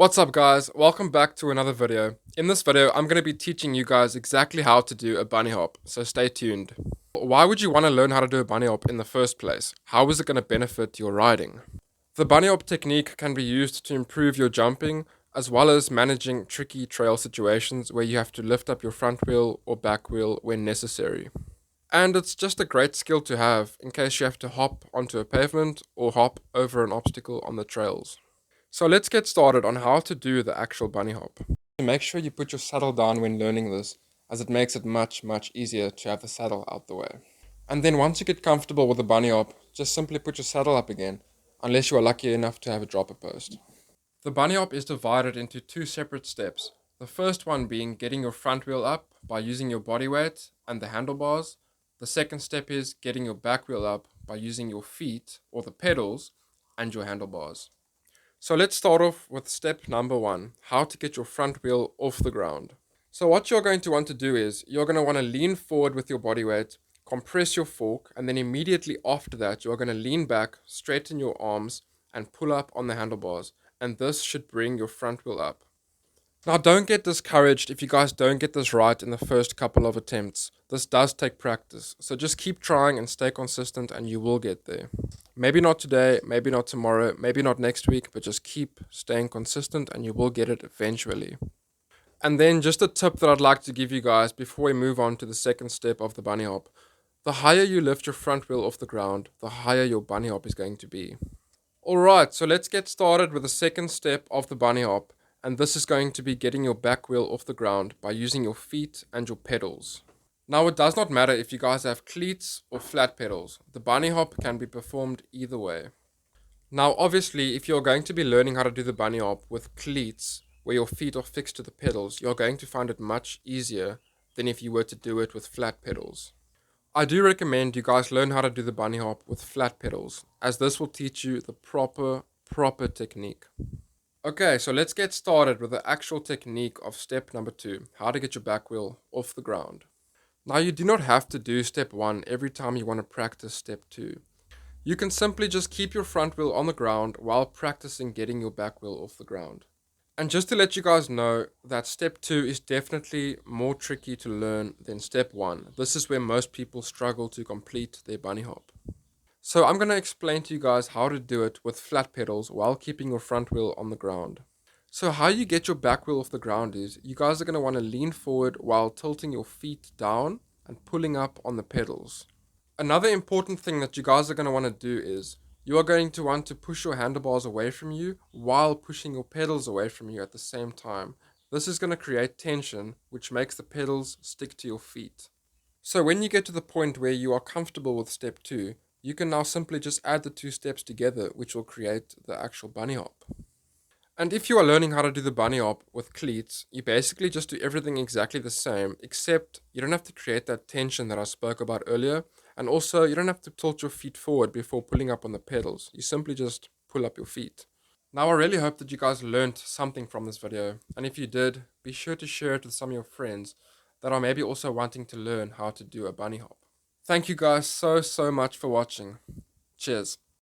What's up guys, welcome back to another video. In this video, I'm going to be teaching you guys exactly how to do a bunny hop, so stay tuned. Why would you want to learn how to do a bunny hop in the first place? How is it going to benefit your riding? The bunny hop technique can be used to improve your jumping, as well as managing tricky trail situations where you have to lift up your front wheel or back wheel when necessary. And it's just a great skill to have in case you have to hop onto a pavement or hop over an obstacle on the trails. So let's get started on how to do the actual bunny hop. Make sure you put your saddle down when learning this, as it makes it much easier to have the saddle out the way. And then once you get comfortable with the bunny hop, just simply put your saddle up again, unless you are lucky enough to have a dropper post. The bunny hop is divided into two separate steps. The first one being getting your front wheel up by using your body weight and the handlebars. The second step is getting your back wheel up by using your feet or the pedals and your handlebars. So let's start off with step number 1, how to get your front wheel off the ground. So what you're going to want to do is, you're going to want to lean forward with your body weight, compress your fork, and then immediately after that, you're going to lean back, straighten your arms, and pull up on the handlebars. And this should bring your front wheel up. Now don't get discouraged if you guys don't get this right in the first couple of attempts. This does take practice, so just keep trying and stay consistent and you will get there. Maybe not today, maybe not tomorrow, maybe not next week, but just keep staying consistent and you will get it eventually. And then just a tip that I'd like to give you guys before we move on to the second step of the bunny hop. The higher you lift your front wheel off the ground, the higher your bunny hop is going to be. Alright, so let's get started with the second step of the bunny hop. And this is going to be getting your back wheel off the ground by using your feet and your pedals. Now it does not matter if you guys have cleats or flat pedals. The bunny hop can be performed either way. Now obviously if you're going to be learning how to do the bunny hop with cleats where your feet are fixed to the pedals, you're going to find it much easier than if you were to do it with flat pedals. I do recommend you guys learn how to do the bunny hop with flat pedals, as this will teach you the proper technique. Okay, so let's get started with the actual technique of step number 2, how to get your back wheel off the ground. Now you do not have to do step 1 every time you want to practice step 2. You can simply just keep your front wheel on the ground while practicing getting your back wheel off the ground. And just to let you guys know that step 2 is definitely more tricky to learn than step 1. This is where most people struggle to complete their bunny hop. So I'm going to explain to you guys how to do it with flat pedals while keeping your front wheel on the ground. So how you get your back wheel off the ground is, you guys are going to want to lean forward while tilting your feet down and pulling up on the pedals. Another important thing that you guys are going to want to do is, you are going to want to push your handlebars away from you while pushing your pedals away from you at the same time. This is going to create tension, which makes the pedals stick to your feet. So when you get to the point where you are comfortable with step 2, you can now simply just add the 2 steps together, which will create the actual bunny hop. And if you are learning how to do the bunny hop with cleats, you basically just do everything exactly the same, except you don't have to create that tension that I spoke about earlier, and also you don't have to tilt your feet forward before pulling up on the pedals. You simply just pull up your feet. Now I really hope that you guys learned something from this video, and if you did, be sure to share it with some of your friends that are maybe also wanting to learn how to do a bunny hop. Thank you guys so much for watching. Cheers.